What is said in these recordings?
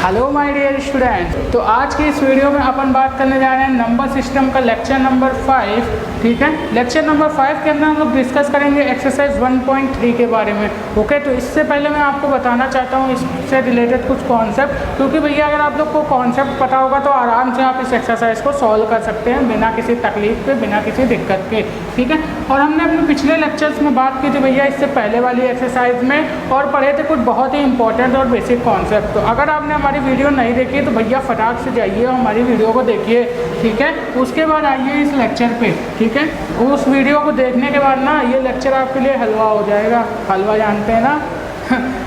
Hello my dear student. तो आज की इस वीडियो में अपन बात करने जा रहे हैं नंबर सिस्टम का लेक्चर नंबर 5। ठीक है, लेक्चर नंबर 5 के अंदर हम लोग डिस्कस करेंगे एक्सरसाइज 1.3 के बारे में। ओके, तो इससे पहले मैं आपको बताना चाहता हूँ इससे रिलेटेड कुछ कॉन्सेप्ट, क्योंकि भैया अगर आप लोग को कॉन्सेप्ट पता होगा तो आराम से आप इस एक्सरसाइज को सॉल्व कर सकते हैं बिना किसी तकलीफ के, बिना किसी दिक्कत के। ठीक है, और हमने अपने पिछले लेक्चर्स में बात की थी भैया इससे पहले वाली एक्सरसाइज में, और पढ़े थे कुछ बहुत ही इंपॉर्टेंट और बेसिक कॉन्सेप्ट। तो अगर आपने हमारी वीडियो नहीं देखी तो भैया फटाक से जाइए और हमारी वीडियो को देखिए। ठीक है, उसके बाद आइए इस लेक्चर पे। ठीक है, उस वीडियो को देखने के बाद ना ये लेक्चर आपके लिए हलवा हो जाएगा। हलवा जानते हैं ना?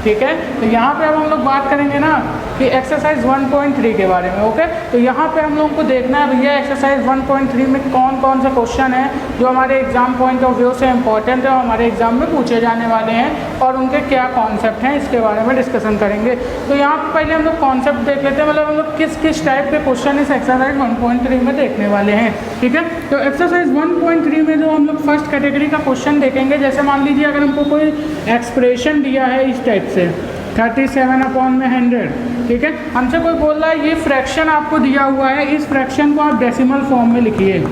ठीक है, तो यहाँ पे अब हम लोग बात करेंगे ना कि एक्सरसाइज 1.3 के बारे में। ओके, तो यहाँ पे हम लोगों को देखना है भैया एक्सरसाइज 1.3 में कौन कौन से क्वेश्चन हैं जो हमारे एग्जाम पॉइंट ऑफ व्यू से इंपॉर्टेंट है और हमारे एग्जाम में पूछे जाने वाले हैं, और उनके क्या कॉन्सेप्ट हैं इसके बारे में डिस्कशन करेंगे। तो यहाँ पर पहले हम लोग कॉन्सेप्ट देख लेते हैं, मतलब हम लोग किस किस टाइप के क्वेश्चन इस एक्सरसाइज 1.3 में देखने वाले हैं। ठीक है, तो एक्सरसाइज 1.3 में जो हम लोग फर्स्ट कैटेगरी का क्वेश्चन देखेंगे, जैसे मान लीजिए अगर हमको कोई एक्सप्रेशन दिया है इस टाइप से 37/100। ठीक है, हमसे कोई बोल रहा है ये फ्रैक्शन आपको दिया हुआ है, इस फ्रैक्शन को आप डेसिमल फॉर्म में लिखिए।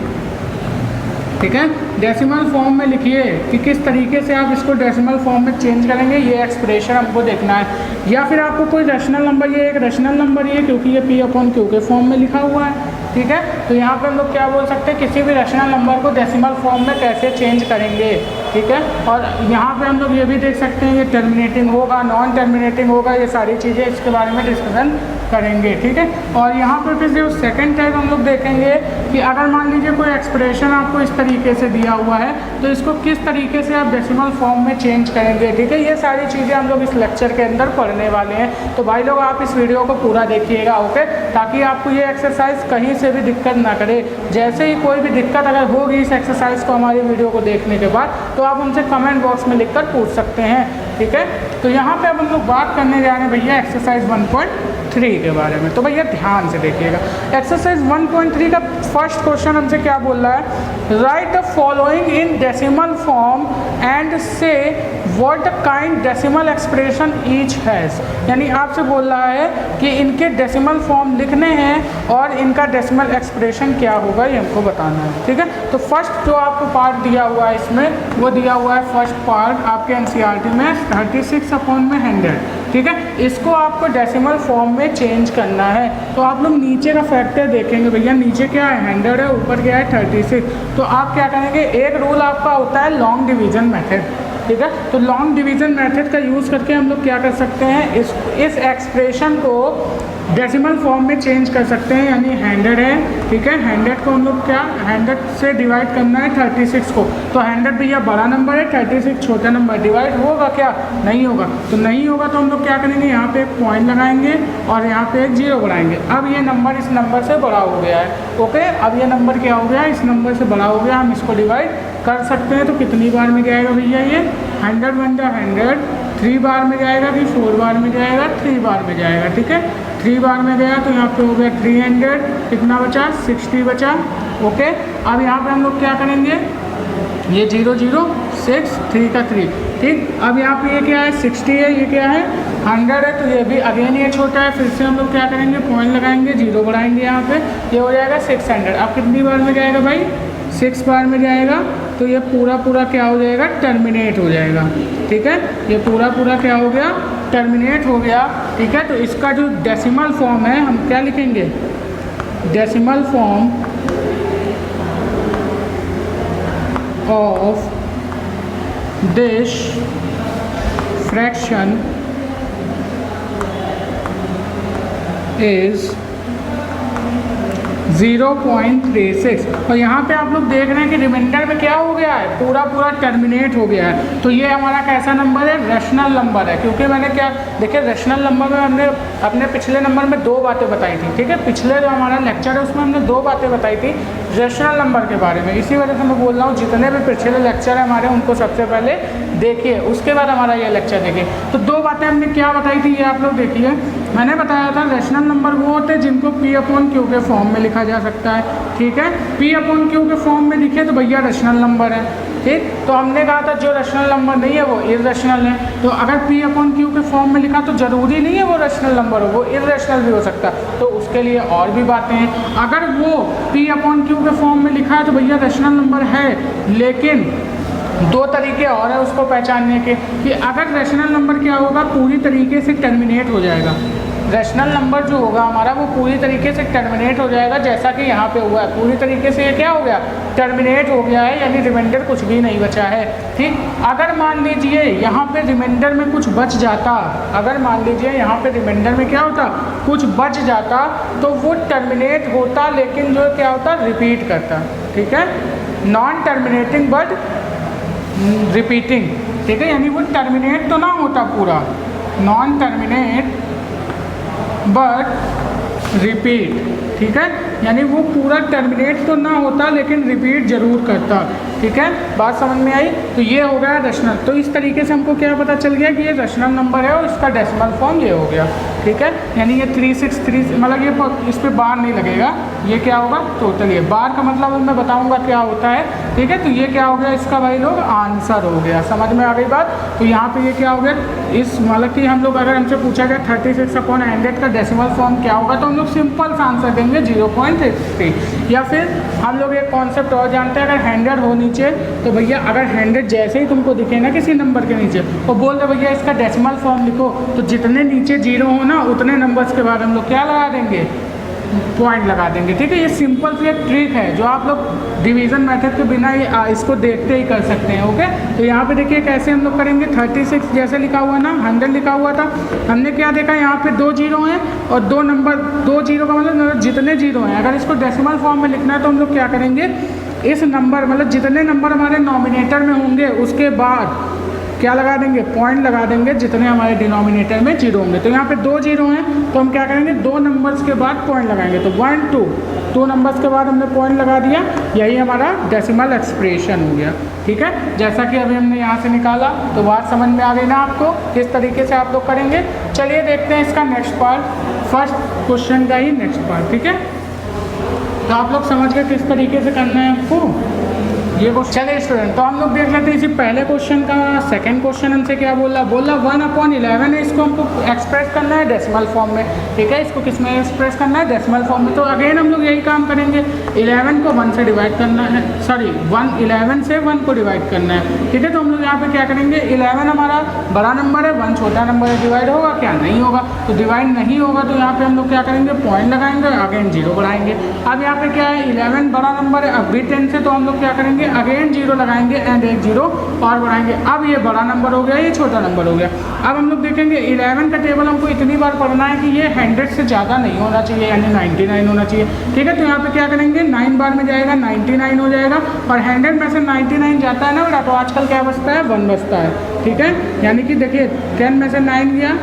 ठीक है, डेसिमल फॉर्म में लिखिए कि किस तरीके से आप इसको डेसिमल फॉर्म में चेंज करेंगे, ये एक्सप्रेशन हमको देखना है। या फिर आपको कोई रैशनल नंबर, ये एक रैशनल नंबर ही है क्योंकि ये P/Q के फॉर्म में लिखा हुआ है। ठीक है, तो यहाँ पे हम लोग क्या बोल सकते हैं, किसी भी रैशनल नंबर को डेसिमल फॉर्म में कैसे चेंज करेंगे। ठीक है, और यहाँ पे हम लोग ये भी देख सकते हैं ये टर्मिनेटिंग होगा, नॉन टर्मिनेटिंग होगा, ये सारी चीज़ें इसके बारे में डिस्कशन करेंगे। ठीक है, और यहाँ पर फिर जो सेकंड टाइप हम लोग देखेंगे कि अगर मान लीजिए कोई एक्सप्रेशन आपको इस तरीके से दिया हुआ है तो इसको किस तरीके से आप डेसिमल फॉर्म में चेंज करेंगे। ठीक है, ये सारी चीज़ें हम लोग इस लेक्चर के अंदर पढ़ने वाले हैं। तो भाई लोग आप इस वीडियो को पूरा देखिएगा। ओके, ताकि आपको ये एक्सरसाइज कहीं से भी दिक्कत ना करे। जैसे ही कोई भी दिक्कत अगर होगी इस एक्सरसाइज को हमारी वीडियो को देखने के बाद तो आप हमसे कमेंट बॉक्स में लिखकर पूछ सकते हैं। ठीक है, तो यहाँ पे अब हम लोग बात करने जा रहे हैं भैया एक्सरसाइज 1.3 के बारे में। तो भैया ध्यान से देखिएगा, एक्सरसाइज 1.3 का फर्स्ट क्वेश्चन हमसे क्या बोल रहा है, write the following in decimal form and say what kind decimal expression each has. यानी आपसे बोल रहा है कि इनके डेसिमल फॉर्म लिखने हैं और इनका डेसिमल एक्सप्रेशन क्या होगा ये हमको बताना है। ठीक है, तो फर्स्ट जो आपको पार्ट दिया हुआ है इसमें, वो दिया हुआ है फर्स्ट पार्ट आपके एनसीईआरटी में 36/100। ठीक है, इसको आपको डेसिमल फॉर्म में चेंज करना है। तो आप लोग नीचे का फैक्टर देखेंगे भैया, नीचे क्या है 100 है, ऊपर क्या है 36। तो आप क्या करेंगे, एक रूल आपका होता है लॉन्ग डिवीजन मेथड। ठीक है, तो लॉन्ग डिवीजन मेथड का यूज़ करके हम लोग क्या कर सकते हैं, इस एक्सप्रेशन को डेसिमल फॉर्म में चेंज कर सकते हैं। यानी 100 है, ठीक है, 100 को हम लोग क्या 100 से डिवाइड करना है 36 को। तो 100 भैया बड़ा नंबर है, 36 छोटा नंबर, डिवाइड होगा क्या, नहीं होगा। तो नहीं होगा तो हम लोग क्या करेंगे, यहाँ पे एक पॉइंट लगाएंगे और यहाँ पे एक 0 बढ़ाएंगे। अब ये नंबर इस नंबर से बड़ा हो गया है। ओके, अब ये नंबर क्या हो गया, इस नंबर से बड़ा हो गया, हम इसको डिवाइड कर सकते हैं। तो कितनी बार में जाएगा भैया ये 100 × 100, 3 बार में जाएगा कि 4 बार में जाएगा, 3 बार में जाएगा। ठीक है, 3 बार में गया तो यहाँ पे हो गया 300, कितना बचा 60 बचा। ओके, अब यहाँ पे हम लोग क्या करेंगे, ये 0 0 6 3 का 3। ठीक, अब यहाँ पे ये क्या है 60 है, ये क्या है 100 है, तो ये भी अगेन ये छोटा है। फिर से हम लोग क्या करेंगे, पॉइंट लगाएंगे, 0 बढ़ाएंगे यहाँ पे, ये हो जाएगा 600। अब कितनी बार में जाएगा भाई, 6 बार में जाएगा। तो ये पूरा क्या हो जाएगा, टर्मिनेट हो जाएगा। ठीक है, ये पूरा क्या हो गया, टर्मिनेट हो गया। ठीक है, तो इसका जो डेसिमल फॉर्म है हम क्या लिखेंगे, decimal form of this fraction is 0.36। और यहाँ पे आप लोग देख रहे हैं कि रिमाइंडर में क्या हो गया है, पूरा टर्मिनेट हो गया है। तो ये हमारा कैसा नंबर है, रैशनल नंबर है। क्योंकि मैंने क्या देखिए, रैशनल नंबर में हमने अपने पिछले नंबर में 2 बातें बताई थी। ठीक है, पिछले जो हमारा लेक्चर है उसमें हमने 2 बातें बताई थी रैशनल नंबर के बारे में। इसी वजह से मैं बोल रहा हूँ जितने भी पिछले लेक्चर है हमारे उनको सबसे पहले देखिए, उसके बाद हमारा ये लेक्चर देखिए। तो 2 बातें हमने क्या बताई थी ये आप लोग देखिए मैंने बताया था रैशनल नंबर वो होते हैं जिनको P/Q के फॉर्म में लिखा जा सकता है, ठीक है। P/Q के फॉर्म में लिखे तो भैया रैशनल नंबर है, ठीक। तो हमने कहा था जो रैशनल नंबर नहीं है वो इर्रेशनल है। तो अगर P/Q के फॉर्म में लिखा तो ज़रूरी नहीं है वो रैशनल नंबर हो, वो इर्रेशनल भी हो सकता है। तो उसके लिए और भी बातें हैं। अगर वो P/Q के फॉर्म में लिखा है तो भैया रैशनल नंबर है, लेकिन दो तरीके और है उसको पहचानने के कि अगर रैशनल नंबर क्या होगा, पूरी तरीके से टर्मिनेट हो जाएगा। रैशनल नंबर जो होगा हमारा वो पूरी तरीके से टर्मिनेट हो जाएगा, जैसा कि यहाँ पे हुआ है। पूरी तरीके से ये क्या हो गया, टर्मिनेट हो गया है, यानी रिमाइंडर कुछ भी नहीं बचा है, ठीक। अगर मान लीजिए यहाँ पे रिमाइंडर में कुछ बच जाता, अगर मान लीजिए यहाँ पे रिमाइंडर में क्या होता, कुछ बच जाता, तो वो टर्मिनेट होता, लेकिन जो क्या होता, रिपीट करता, ठीक है। नॉन टर्मिनेटिंग बट रिपीटिंग, ठीक है, यानी वो टर्मिनेट तो ना होता पूरा, नॉन टर्मिनेट बट रिपीट, ठीक है, यानी वो पूरा टर्मिनेट तो ना होता लेकिन रिपीट जरूर करता, ठीक है। बात समझ में आई। तो ये हो गया रैशनल। तो इस तरीके से हमको क्या पता चल गया कि ये रैशनल नंबर है और इसका डेसिमल फॉर्म ये हो गया, ठीक है। यानी ये 363, मतलब ये इस पर बार नहीं लगेगा, ये क्या होगा टोटल। ये बार का मतलब मैं बताऊंगा क्या होता है, ठीक है। तो ये क्या हो गया इसका भाई लोग आंसर हो गया, समझ में आ गई बात। तो यहाँ पे ये क्या हो गया, इस मतलब कि हम लोग अगर हमसे पूछा गया 36/100 का डेसिमल फॉर्म क्या होगा, तो हम लोग सिंपल सा आंसर देंगे 0.33। या फिर हम लोग एक कॉन्सेप्ट और जानते हैं, अगर 100 हो नीचे तो भैया अगर 100 जैसे ही तुमको दिखे ना किसी नंबर के नीचे वो बोल दे भैया इसका डेसिमल फॉर्म लिखो, तो जितने नीचे जीरो हो ना उतने नंबर्स के बाद हम लोग क्या लगा देंगे, पॉइंट लगा देंगे, ठीक है। ये सिंपल सी एक ट्रिक है जो आप लोग डिवीज़न मेथड के बिना इसको देखते ही कर सकते हैं, ओके। तो यहाँ पे देखिए कैसे हम लोग करेंगे। 36 जैसे लिखा हुआ ना, 100 लिखा हुआ था, हमने क्या देखा यहाँ पे 2 जीरो हैं और 2 नंबर, 2 जीरो का मतलब जितने जीरो हैं, अगर इसको डेसिमल फॉर्म में लिखना है तो हम लोग क्या करेंगे, इस नंबर मतलब जितने नंबर हमारे नॉमिनेटर में होंगे उसके बाद क्या लगा देंगे, पॉइंट लगा देंगे जितने हमारे डिनोमिनेटर में जीरो होंगे। तो यहाँ पे 2 जीरो हैं तो हम क्या करेंगे, 2 नंबर्स के बाद पॉइंट लगाएंगे। तो 1 2 नंबर्स के बाद हमने पॉइंट लगा दिया, यही हमारा डेसिमल एक्सप्रेशन हो गया, ठीक है। जैसा कि अभी हमने यहाँ से निकाला, तो बात समझ में आ गई ना आपको, किस तरीके से आप लोग करेंगे। चलिए देखते हैं इसका नेक्स्ट पार्ट, फर्स्ट क्वेश्चन का ही नेक्स्ट पार्ट, ठीक है। तो आप लोग समझ गए किस तरीके से करना है आपको ये क्वेश्चन। चलिए स्टूडेंट, तो हम लोग देख लेते हैं इसी पहले क्वेश्चन का। सेकंड क्वेश्चन हमसे क्या बोला 1/11 है, इसको हमको एक्सप्रेस करना है डेसिमल फॉर्म में, ठीक है। इसको किस में एक्सप्रेस करना है, डेसिमल फॉर्म में। तो अगेन हम लोग यही काम करेंगे, 11 को 1 से डिवाइड करना है, सॉरी 11 से 1 को डिवाइड करना है, ठीक है। तो हम लोग यहाँ पे क्या करेंगे, 11 हमारा बड़ा नंबर है, 1 छोटा नंबर है, डिवाइड होगा क्या, नहीं होगा। तो डिवाइड नहीं होगा तो यहाँ पे हम लोग क्या करेंगे, पॉइंट लगाएंगे, अगेन 0 बढ़ाएंगे। अब यहाँ पे क्या है, 11 बड़ा नंबर है, अब भी 10 से, तो हम लोग क्या करेंगे, अगेन 0 लगाएंगे एंड एक 0 और बढ़ाएंगे। अब ये बड़ा नंबर हो गया, ये छोटा नंबर हो गया। अब हम लोग देखेंगे 11 का टेबल हमको इतनी बार पढ़ना है कि ये 100 से ज़्यादा नहीं होना चाहिए, यानी 99 होना चाहिए, ठीक है। तो यहाँ पे क्या करेंगे, 9 बार में जाएगा 99 हो जाएगा, और 100 में से 99 जाता है ना बेटा, तो आजकल क्या बचता है, 1 बचता है, ठीक है। यानी कि देखिए 10 में से 9 गया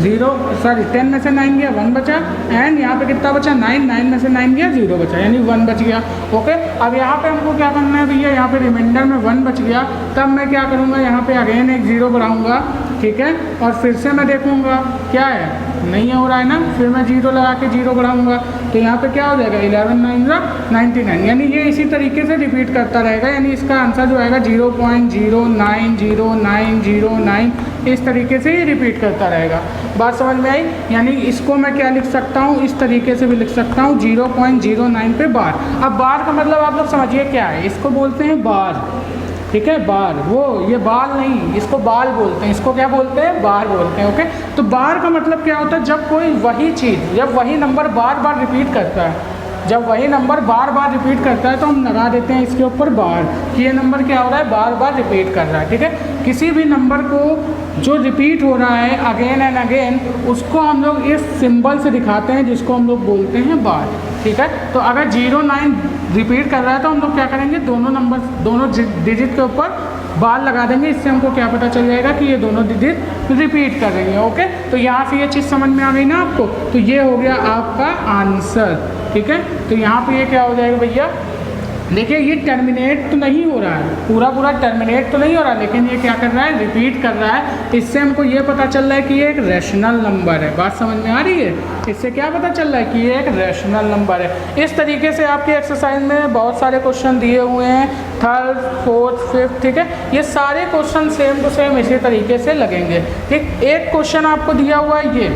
0, सॉरी 10 में से 9 गया 1 बचा, एंड यहाँ पे कितना बचा 9 में से 9 गया 0 बचा, यानी 1 बच गया, ओके। अब यहाँ पे हमको क्या करना है भैया, यहाँ पे रिमाइंडर में 1 बच गया, तब मैं क्या करूँगा, यहाँ पे अगेन एक 0 बढ़ाऊँगा, ठीक है। और फिर से मैं देखूँगा क्या है, नहीं हो रहा है ना, फिर मैं 0 लगा के 0 बढ़ाऊँगा, तो यहाँ पे क्या हो जाएगा 11 9 99, यानी ये इसी तरीके से रिपीट करता रहेगा, यानी इसका आंसर जो आएगा 0.090909, इस तरीके से ये रिपीट करता रहेगा। बात समझ में आई। यानी इसको मैं क्या लिख सकता हूँ, इस तरीके से भी लिख सकता हूँ 0.09 पे बार। अब बार का मतलब आप लोग समझिए क्या है, इसको बोलते हैं बार, ठीक है, बार, वो ये बाल नहीं, इसको बाल बोलते हैं, इसको क्या बोलते हैं, बार बोलते हैं, ओके। तो बार का मतलब क्या होता है, जब कोई वही चीज़, जब वही नंबर बार बार रिपीट करता है, जब वही नंबर बार बार रिपीट करता है तो हम लगा देते हैं इसके ऊपर बार, कि ये नंबर क्या हो रहा है, बार बार रिपीट कर रहा है, ठीक है। किसी भी नंबर को जो रिपीट हो रहा है अगेन एंड अगेन, उसको हम लोग इस सिंबल से दिखाते हैं, जिसको हम लोग बोलते हैं बार, ठीक है। तो अगर 09 रिपीट कर रहा है तो हम लोग क्या करेंगे, दोनों नंबर, दोनों डिजिट के ऊपर बार लगा देंगे, इससे हमको क्या पता चल जाएगा कि ये दोनों डिजिट रिपीट कर रही है, ओके। तो यहाँ से ये चीज़ समझ में आ गई ना आपको, तो ये हो गया आपका आंसर, ठीक है। तो यहाँ पे ये क्या हो जाएगा भैया, देखिए ये टर्मिनेट तो नहीं हो रहा है, पूरा टर्मिनेट तो नहीं हो रहा, लेकिन ये क्या कर रहा है, रिपीट कर रहा है। इससे हमको ये पता चल रहा है कि ये एक रैशनल नंबर है। बात समझ में आ रही है? इससे क्या पता चल रहा है कि ये एक रैशनल नंबर है। इस तरीके से आपके एक्सरसाइज में बहुत सारे क्वेश्चन दिए हुए हैं, थर्ड, फोर्थ, फिफ्थ, ठीक है। ये सारे क्वेश्चन सेम टू सेम इसी तरीके से लगेंगे, ठीक। एक क्वेश्चन आपको दिया हुआ है, ये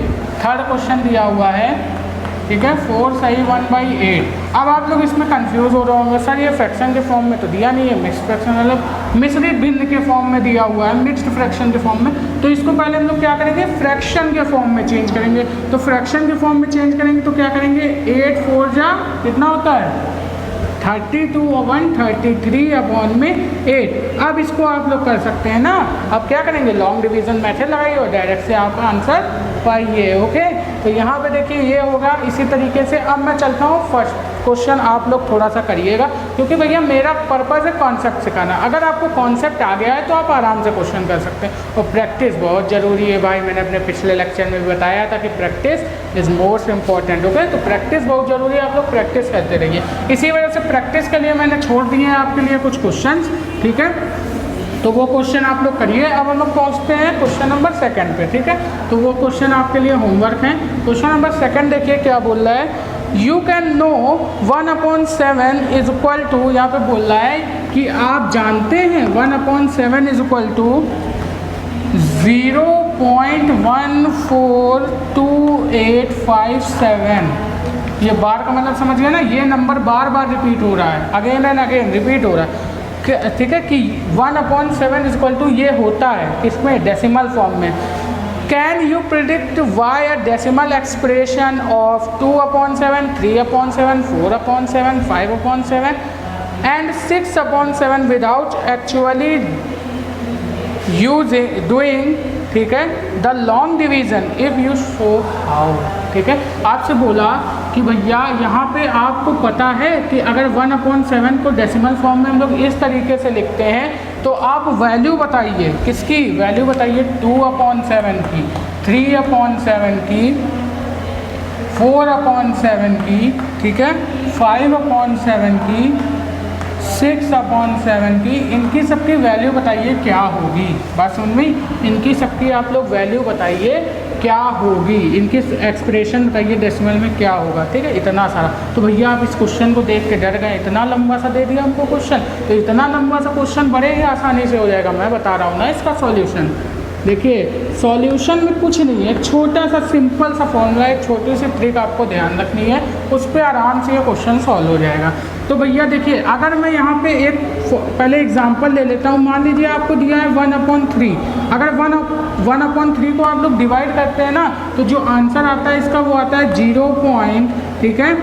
थर्ड क्वेश्चन दिया हुआ है, ठीक है, 4 सही 1/8। अब आप लोग इसमें कंफ्यूज हो रहे होंगे, सर ये फ्रैक्शन के फॉर्म में तो दिया नहीं है, मिक्स्ड फ्रैक्शन मतलब मिश्रित भिन्न के फॉर्म में दिया हुआ है, मिक्स्ड फ्रैक्शन के फॉर्म में। तो इसको पहले हम लोग क्या करेंगे, फ्रैक्शन के फॉर्म में चेंज करेंगे। तो फ्रैक्शन के फॉर्म में चेंज करेंगे तो क्या करेंगे, 8 4 जा कितना होता है 32 और 133/8। अब इसको आप लोग कर सकते हैं ना, अब क्या करेंगे, लॉन्ग डिवीजन मेथड लगाइए और डायरेक्ट से आपका आंसर पाइए। ओके, तो यहाँ पे देखिए ये होगा इसी तरीके से। अब मैं चलता हूँ फर्स्ट क्वेश्चन, आप लोग थोड़ा सा करिएगा, क्योंकि भैया मेरा पर्पज़ है कॉन्सेप्ट सिखाना। अगर आपको कॉन्सेप्ट आ गया है तो आप आराम से क्वेश्चन कर सकते हैं। और प्रैक्टिस बहुत ज़रूरी है भाई, मैंने अपने पिछले लेक्चर में भी बताया था कि practice is most important. Okay, तो प्रैक्टिस बहुत ज़रूरी है, आप लोग प्रैक्टिस करते रहिए। इसी वजह से प्रैक्टिस के लिए मैंने छोड़ दिए हैं आपके लिए कुछ क्वेश्चन, ठीक है। तो वो क्वेश्चन आप लोग करिए। अब हम लोग पहुँचते हैं क्वेश्चन नंबर 2 पे, ठीक है। तो वो क्वेश्चन आपके लिए होमवर्क है। क्वेश्चन नंबर 2 देखिए क्या बोल रहा है, you can know 1/7 is equal to, यहाँ पे बोल रहा है कि आप जानते हैं 1/7 इज इक्वल टू 0.142857। ये बार का मतलब समझ गए ना, ये नंबर बार बार रिपीट हो रहा है, अगेन एंड अगेन रिपीट हो रहा है, ठीक है। कि 1/7 इज इक्वल टू ये होता है किसमें, डेसिमल फॉर्म में। Can you predict why a decimal expression of 2/7, 3/7, 4/7, 5/7 and 6/7 without actually doing, ठीक है, the long division if you show how, ठीक है। आपसे बोला कि भैया यहाँ पे आपको पता है कि अगर 1/7 को डेसिमल फॉर्म में हम लोग इस तरीके से लिखते हैं, तो आप वैल्यू बताइए, किसकी वैल्यू बताइए, 2/7 की, 3/7 की, 4/7 की, ठीक है, 5/7 की, 6/7 की, इनकी सबकी वैल्यू बताइए क्या होगी। बात समझ में, इनकी सबकी आप लोग वैल्यू बताइए क्या होगी, इनकी एक्सप्रेशन बताइए डेसिमल में क्या होगा, ठीक है। इतना सारा, तो भैया आप इस क्वेश्चन को देख के डर गए, इतना लंबा सा दे दिया हमको क्वेश्चन, तो इतना लंबा सा क्वेश्चन बड़े ही आसानी से हो जाएगा। मैं बता रहा हूँ ना इसका सॉल्यूशन। देखिए सॉल्यूशन में कुछ नहीं है, एक छोटा सा सिंपल सा फॉर्मूला, एक छोटी सी ट्रिक आपको ध्यान रखनी है, उस पर आराम से ये क्वेश्चन सॉल्व हो जाएगा। तो भैया देखिए, अगर मैं यहाँ पे एक पहले एग्जांपल ले लेता हूँ। मान लीजिए आपको दिया है 1/3, अगर 1/3 को आप लोग डिवाइड करते हैं ना, तो जो आंसर आता है इसका वो आता है 0. ठीक है,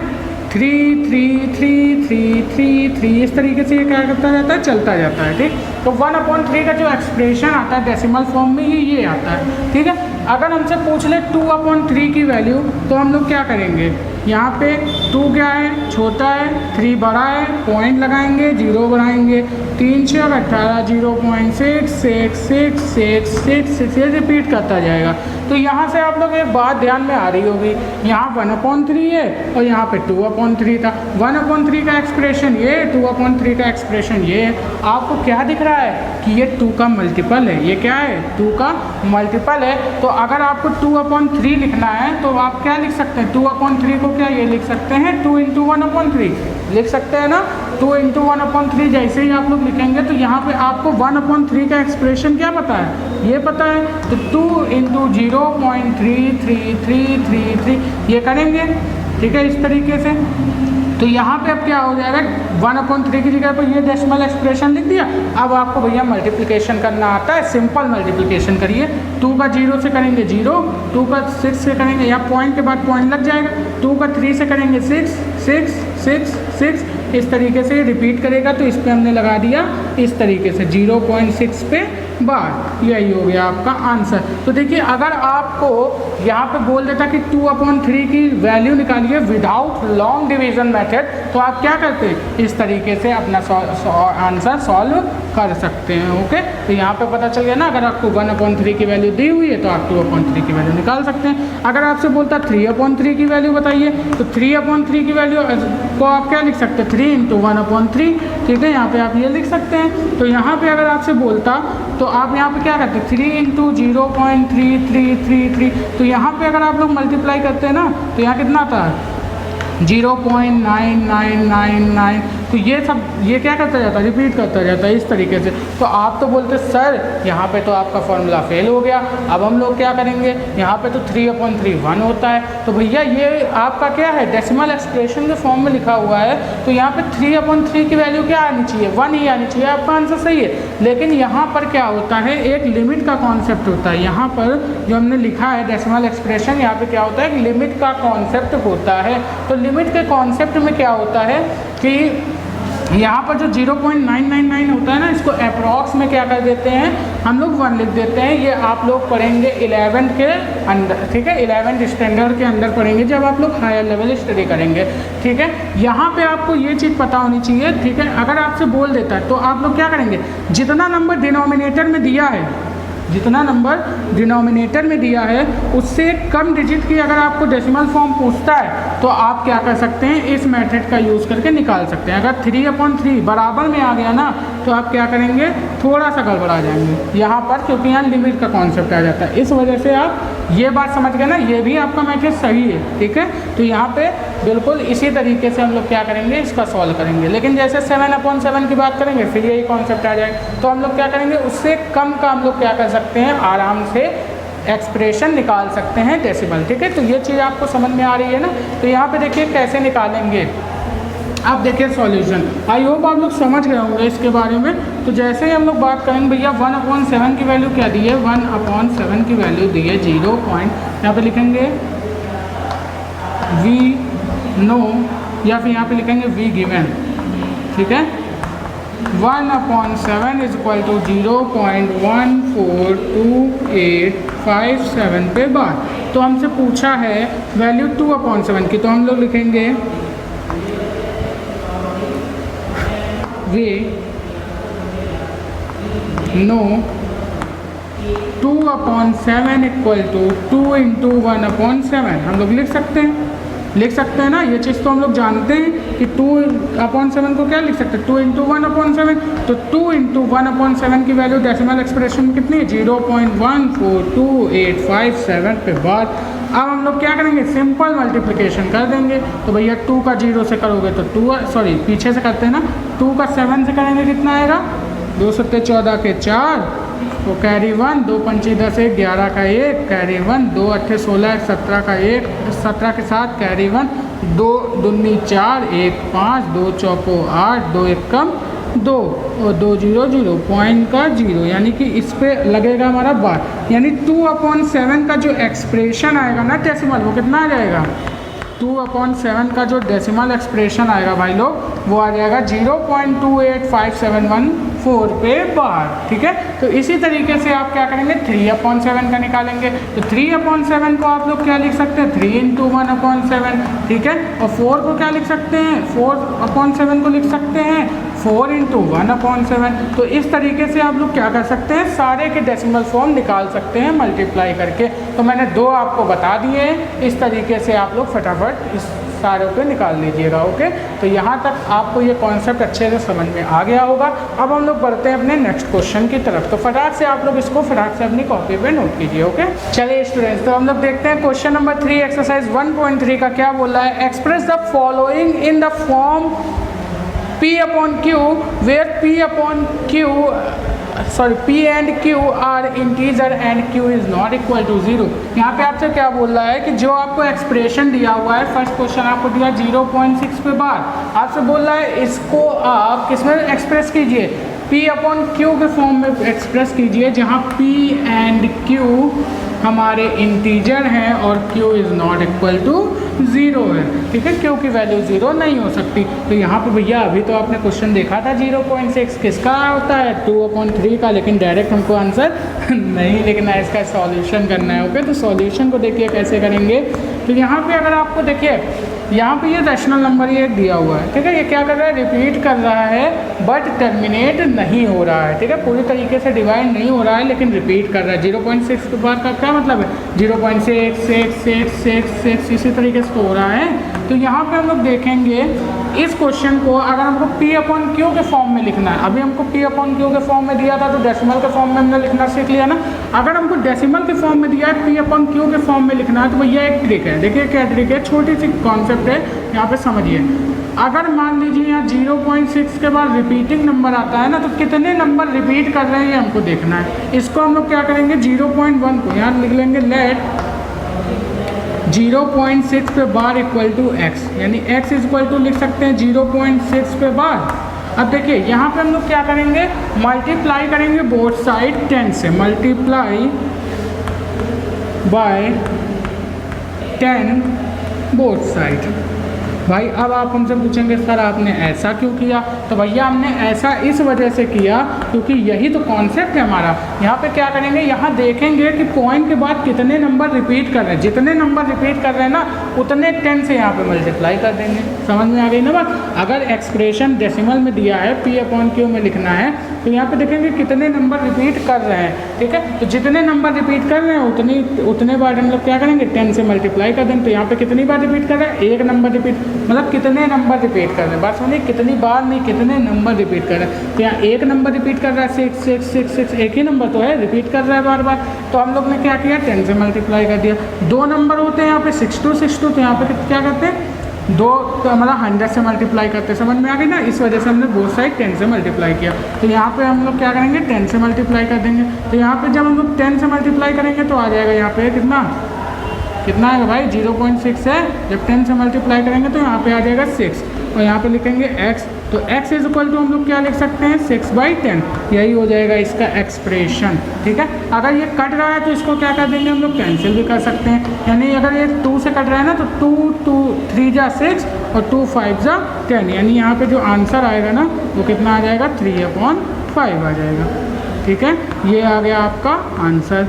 33333, इस तरीके से ये क्या करता जाता है, चलता जाता है, ठीक। तो 1/3 का जो एक्सप्रेशन आता है डेसिमल फॉर्म में ये आता है, ठीक है। अगर हमसे पूछ ले 2/3 की वैल्यू, तो हम लोग क्या करेंगे, यहाँ पे 2 क्या है, छोटा है, 3 बड़ा है, पॉइंट लगाएंगे, 0 बनाएंगे, 3 6 18, 0.666666 ये रिपीट करता जाएगा। तो यहाँ से आप लोग एक बात ध्यान में आ रही होगी, यहाँ 1/3 है और यहाँ पे 2/3 था। 1/3 का एक्सप्रेशन ये, 2/3 का एक्सप्रेशन ये। आपको क्या दिख रहा है कि ये 2 का मल्टीपल है, ये क्या है, 2 का मल्टीपल है। तो अगर आपको 2/3 लिखना है तो आप क्या लिख सकते हैं, 2/3 को क्या ये लिख सकते हैं, 2 × 1/3 लिख सकते हैं ना। 2 × 1/3 जैसे ही आप लोग लिखेंगे तो यहाँ पे आपको 1/3 का एक्सप्रेशन क्या पता है, ये पता है। तो 2 × 0.33333 ये करेंगे, ठीक है, इस तरीके से। तो यहाँ पे अब क्या हो जाएगा, 1/3 की जगह पर ये डेसिमल एक्सप्रेशन लिख दिया। अब आपको भैया मल्टीप्लिकेशन करना आता है, सिंपल मल्टीप्लिकेशन करिए। 2 का 0 से करेंगे 0, 2 का 6 से करेंगे, यहाँ पॉइंट के बाद पॉइंट लग जाएगा, 2 का 3 से करेंगे 6 6 6 6, इस तरीके से रिपीट करेगा। तो इस पर हमने लगा दिया इस तरीके से 0.6 पे बार। यही हो गया आपका आंसर। तो देखिए अगर आपको यहाँ पे बोल देता कि 2/3 की वैल्यू निकालिए विदाउट लॉन्ग डिवीजन मेथड, तो आप क्या करते हैं, इस तरीके से अपना आंसर सॉल्व कर सकते हैं। ओके, तो यहाँ पे पता चल गया ना, अगर आपको 1/3 की वैल्यू दी हुई है तो आप 2/3 की वैल्यू निकाल सकते हैं। अगर आपसे बोलता 3/3 की वैल्यू बताइए, तो 3/3 की वैल्यू को आप क्या लिख सकते हैं, 3 × 1/3। ठीक है, यहाँ पे आप ये लिख सकते हैं। तो यहाँ पे अगर आपसे बोलता तो आप यहाँ पे क्या करते हैं, 3 × 0.3333। तो यहाँ पे अगर आप लोग मल्टीप्लाई करते हैं ना, तो यहाँ कितना आता है 0.9999। तो ये सब ये क्या करता जाता है, रिपीट करता जाता है इस तरीके से। तो आप तो बोलते सर यहाँ पे तो आपका फॉर्मूला फेल हो गया। अब हम लोग क्या करेंगे, यहाँ पे तो 3/3 1 होता है। तो भैया ये आपका क्या है, डेसिमल एक्सप्रेशन के फॉर्म में लिखा हुआ है, तो यहाँ पे 3/3 की वैल्यू क्या आनी चाहिए, 1 ही आनी चाहिए। आपका आंसर सही है। लेकिन यहाँ पर क्या होता है, एक लिमिट का कॉन्सेप्ट होता है। यहाँ पर जो हमने लिखा है डेसिमल एक्सप्रेशन, यहाँ पे क्या होता है, एक लिमिट का कॉन्सेप्ट होता है। तो लिमिट के कॉन्सेप्ट में क्या होता है कि यहाँ पर जो 0.999 होता है ना, इसको अप्रॉक्स में क्या कर देते हैं, हम लोग 1 लिख देते हैं। ये आप लोग पढ़ेंगे 11th के अंदर, ठीक है, 11th स्टैंडर्ड के अंदर पढ़ेंगे जब आप लोग हायर लेवल स्टडी करेंगे। ठीक है, यहाँ पे आपको ये चीज़ पता होनी चाहिए। ठीक है, अगर आपसे बोल देता है तो आप लोग क्या करेंगे, जितना नंबर डिनोमिनेटर में दिया है, जितना नंबर डिनोमिनेटर में दिया है उससे कम डिजिट की अगर आपको डेसिमल फॉर्म पूछता है तो आप क्या कर सकते हैं, इस मेथड का यूज़ करके निकाल सकते हैं। अगर 3/3 बराबर में आ गया ना, तो आप क्या करेंगे, थोड़ा सा गड़बड़ा जाएंगे यहाँ पर, क्योंकि यहाँ लिमिट का कॉन्सेप्ट आ जाता है। इस वजह से आप ये बात समझ गए ना, ये भी आपका मेथड सही है। ठीक है, तो यहाँ पे बिल्कुल इसी तरीके से हम लोग क्या करेंगे, इसका सॉल्व करेंगे। लेकिन जैसे 7/7 की बात करेंगे फिर यही कॉन्सेप्ट आ जाएगा। तो हम लोग क्या करेंगे, उससे कम का हम लोग क्या कर सकते हैं, आराम से एक्सप्रेशन निकाल सकते हैं डेसिमल। ठीक है, तो ये चीज़ आपको समझ में आ रही है ना। तो यहाँ पे देखिए कैसे निकालेंगे, आप देखिए सॉल्यूशन। आई होप आप लोग समझ गए होंगे इसके बारे में। तो जैसे ही हम लोग बात करेंगे, भैया 1/7 की वैल्यू क्या दी है, 1/7 की वैल्यू दी है 0. यहाँ पे लिखेंगे वी नो, या फिर यहाँ पे लिखेंगे वी गिवन। ठीक है, 1/7 = 0.142857 पे बार। तो हमसे पूछा है वैल्यू 2/7 की, तो हम लोग लिखेंगे वी नो 2/7 = 2 × 1/7। हम लोग लिख सकते हैं ना, ये चीज़ तो हम लोग जानते हैं कि 2/7 को क्या लिख सकते हैं, 2 × 1/7। तो 2 × 1/7 की वैल्यू डेसिमल एक्सप्रेशन में कितनी है, 0.142857 पे बार। अब हम लोग क्या करेंगे, सिंपल मल्टीप्लिकेशन कर देंगे। तो भैया 2 का 0 से करोगे तो 2, सॉरी पीछे से करते हैं ना, 2 का 7 से करेंगे कितना आएगा, 2 × 7 = 14 के 4, तो कैरी 1, 2 × 5 = 10, 11 का 1 कैरी 1, 2 × 8 = 16, 17 का 1, 17 के साथ कैरी 1, 2 दूनी 4, 1 5, 2 चौको 8, 2 एकम 2 और 2 0 0, पॉइंट का 0, यानी कि इस पे लगेगा हमारा बार। यानी 2/7 का जो एक्सप्रेशन आएगा ना डेसिमल, वो कितना आ जाएगा, 2/7 का जो डेसिमल एक्सप्रेशन आएगा भाई लोग, वो आ जाएगा 0.285714 पे बार। ठीक है, तो इसी तरीके से आप क्या करेंगे, 3/7 का निकालेंगे। तो 3/7 को आप लोग क्या लिख सकते हैं, 3 × 1/7। ठीक है, और 4 को क्या लिख सकते हैं, 4/7 को लिख सकते हैं 4 × 1/7। तो इस तरीके से आप लोग क्या कर सकते हैं, सारे के डेसिमल फॉर्म निकाल सकते हैं मल्टीप्लाई करके। तो मैंने 2 आपको बता दिए हैं, इस तरीके से आप लोग फटाफट इस सारों पे निकाल लीजिएगा। ओके, तो यहाँ तक आपको ये कॉन्सेप्ट अच्छे से समझ में आ गया होगा। अब हम लोग बढ़ते हैं अपने नेक्स्ट क्वेश्चन की तरफ। तो फटाक से आप लोग इसको फटाक से अपनी कॉपी पे नोट कीजिए। ओके, चलिए स्टूडेंट्स, तो हम लोग देखते हैं क्वेश्चन नंबर 3 एक्सरसाइज 1.3 का क्या बोल रहा है। Express the following in the form P/Q where P and Q are integer and Q is not equal to 0। यहाँ पे आपसे क्या बोल रहा है कि जो आपको एक्सप्रेशन दिया हुआ है, फर्स्ट क्वेश्चन आपको दिया 0.6 पे बार, आपसे बोल रहा है इसको आप किसमें एक्सप्रेस कीजिए, P/Q के फॉर्म में एक्सप्रेस कीजिए, जहाँ P and Q हमारे इंटीजर हैं और q is not equal to 0 है, ठीक है, q की वैल्यू 0 नहीं हो सकती। तो यहाँ पे भैया अभी तो आपने क्वेश्चन देखा था 0.6 किसका होता है 2/3 का, लेकिन डायरेक्ट हमको आंसर नहीं लिखना है, इसका सॉल्यूशन करना है। ओके, तो सॉल्यूशन को देखिए कैसे करेंगे। तो यहाँ पे अगर आपको देखिए यहाँ पे ये रैशनल नंबर ये दिया हुआ है, ठीक है, ये क्या कर रहा है रिपीट कर रहा है बट टर्मिनेट नहीं हो रहा है, ठीक है, पूरी तरीके से डिवाइड नहीं हो रहा है लेकिन रिपीट कर रहा है। 0.6 के बाद का क्या मतलब है 0.66666 इसी तरीके से हो रहा है। तो यहाँ पे हम लोग देखेंगे इस क्वेश्चन को अगर हमको P/Q के फॉर्म में लिखना है, अभी हमको P/Q के फॉर्म में दिया था तो डेसिमल के फॉर्म में हमने लिखना सीख लिया ना। अगर हमको डेसिमल के फॉर्म में दिया है P/Q के फॉर्म में लिखना है तो भैया एक ट्रिक है, देखिए क्या ट्रिक है, छोटी सी कॉन्सेप्ट है, यहाँ पे समझिए। अगर मान लीजिए यहाँ 0.6 के बाद रिपीटिंग नंबर आता है ना, तो कितने नंबर रिपीट कर रहे हैं ये हमको देखना है। इसको हम लोग क्या करेंगे 0.1 को यहाँ लिख लेंगे लेट 0.6 पे बार इक्वल टू x, यानी x इक्वल टू लिख सकते हैं 0.6 पे बार। अब देखिए यहाँ पे हम लोग क्या करेंगे मल्टीप्लाई करेंगे बोथ साइड 10 से, मल्टीप्लाई बाय 10 बोथ साइड। भाई अब आप हमसे पूछेंगे सर आपने ऐसा क्यों किया, तो भैया हमने ऐसा इस वजह से किया क्योंकि यही तो कॉन्सेप्ट है हमारा। यहाँ पे क्या करेंगे यहाँ देखेंगे कि पॉइंट के बाद कितने नंबर रिपीट कर रहे हैं, जितने नंबर रिपीट कर रहे हैं ना उतने 10 से यहाँ पे मल्टीप्लाई कर देंगे। समझ में आ गई ना बात। अगर एक्सप्रेशन डेसिमल में दिया है P/Q में लिखना है तो यहाँ पे देखेंगे कितने नंबर रिपीट कर रहे हैं, ठीक है, तो जितने नंबर रिपीट कर रहे हैं उतने बार हम लोग क्या करेंगे 10 से मल्टीप्लाई कर देंगे। तो यहाँ पे कितनी बार रिपीट कर रहा है एक नंबर रिपीट, मतलब कितने नंबर रिपीट कर रहे हैं, बात सुनिए कितनी बार नहीं कितने नंबर रिपीट कर रहे हैं। तो यहाँ एक नंबर रिपीट कर रहा है 6 एक ही नंबर तो है रिपीट कर रहा है बार बार, तो हम लोग ने क्या किया 10 से मल्टीप्लाई कर दिया। दो नंबर होते हैं यहाँ पे 6 तो यहाँ पे क्या करते हैं दो तो मतलब 100 से मल्टीप्लाई करते हैं। समझ में आ गई ना, इस वजह से हमने बोथ साइड 10 से मल्टीप्लाई किया। तो यहाँ पे हम लोग क्या करेंगे 10 से मल्टीप्लाई कर देंगे। तो यहाँ पे जब हम लोग 10 से मल्टीप्लाई करेंगे तो आ जाएगा यहाँ पे कितना आएगा भाई 0.6 है, जब 10 से मल्टीप्लाई करेंगे तो यहाँ पे आ जाएगा 6 और यहाँ पे लिखेंगे x, तो x इज इक्वल टू हम लोग क्या लिख सकते हैं 6/10, यही हो जाएगा इसका एक्सप्रेशन, ठीक है। अगर ये कट रहा है तो इसको क्या कर देंगे हम लोग कैंसिल भी कर सकते हैं, यानी अगर ये 2 से कट रहा है ना तो 2 3 जा 6 और 2 5 जा 10, यानी यहाँ पे जो आंसर आएगा ना वो कितना आ जाएगा 3/5 आ जाएगा, ठीक है। ये आ गया आपका आंसर,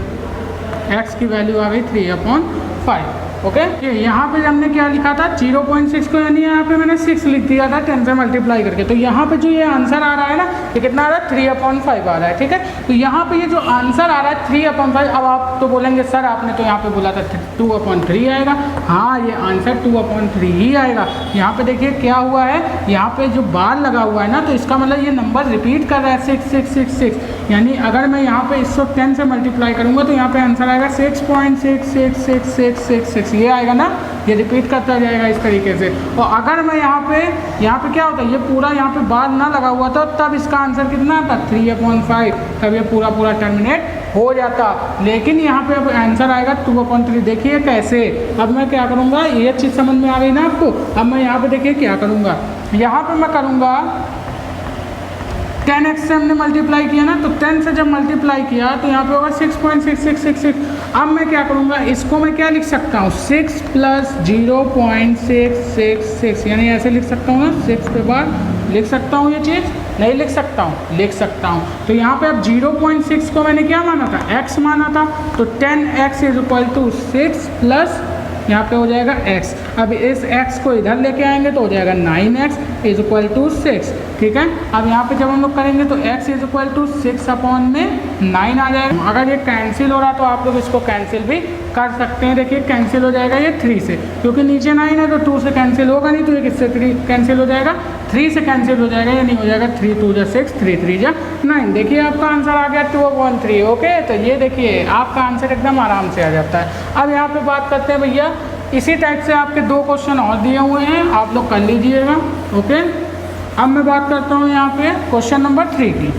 x की वैल्यू आ गई 3/5। ओके, यहाँ पे हमने क्या लिखा था 0.6 को, यानी यहाँ पे मैंने 6 लिख दिया था 10 से मल्टीप्लाई करके। तो यहाँ पे जो ये आंसर आ रहा है ना ये कितना आ रहा है 3/5 आ रहा है, ठीक है। तो यहाँ पे ये जो आंसर आ रहा है 3/5, अब आप तो बोलेंगे सर आपने तो यहाँ पे बोला था 2/3 आएगा। हाँ, ये आंसर 2/3 ही आएगा। यहाँ पे देखिए क्या हुआ है, यहाँ पे जो बार लगा हुआ है ना तो इसका मतलब ये नंबर रिपीट कर रहा है 6, यानी अगर मैं यहाँ पे इसको 10 से मल्टीप्लाई करूँगा तो यहाँ पे आंसर आएगा 6.66666, ये आएगा ना, ये रिपीट करता जाएगा इस तरीके से। और अगर मैं यहाँ पे क्या होता है ये पूरा यहाँ पे बार ना लगा हुआ था तब इसका आंसर कितना आता 3/5, तब ये पूरा टर्मिनेट हो जाता। लेकिन यहाँ पे अब आंसर आएगा 2/3। देखिए कैसे, अब मैं क्या करूँगा, ये चीज़ समझ में आ गई ना आपको। अब मैं यहाँ पे देखिए क्या करूँगा, यहाँ पे मैं करूँगा 10x से हमने मल्टीप्लाई किया ना, तो 10 से जब मल्टीप्लाई किया तो यहाँ पे होगा 6.6666। अब मैं क्या करूँगा, इसको मैं क्या लिख सकता हूँ 6 + 0.666, यानी ऐसे लिख सकता हूँ ना, 6 पे बार लिख सकता हूँ, ये चीज़ नहीं लिख सकता हूँ, लिख सकता हूँ। तो यहाँ पे अब 0.6 को मैंने क्या माना था x माना था, तो 10x = 6 प्लस यहाँ पे हो जाएगा x। अब इस x को इधर लेके आएंगे तो हो जाएगा 9x = 6, ठीक है। अब यहाँ पे जब हम लोग करेंगे तो x = 6/9 आ जाएगा। अगर ये कैंसिल हो रहा तो आप लोग इसको कैंसिल भी कर सकते हैं। देखिए कैंसिल हो जाएगा ये 3 से, क्योंकि नीचे 9 है तो 2 से कैंसिल होगा नहीं, तो ये किससे कैंसिल हो जाएगा 3 से कैंसिल हो जाएगा, ये नहीं हो जाएगा 3 × 2 = 6, 3 × 3 = 9। देखिए आपका आंसर आ गया 2/3। ओके, तो ये देखिए आपका आंसर एकदम आराम से आ जाता है। अब यहाँ पे बात करते हैं भैया, इसी टाइप से आपके 2 क्वेश्चन और दिए हुए हैं, आप लोग कर लीजिएगा। ओके, अब मैं बात करता हूँ यहाँ पे क्वेश्चन नंबर 3 की,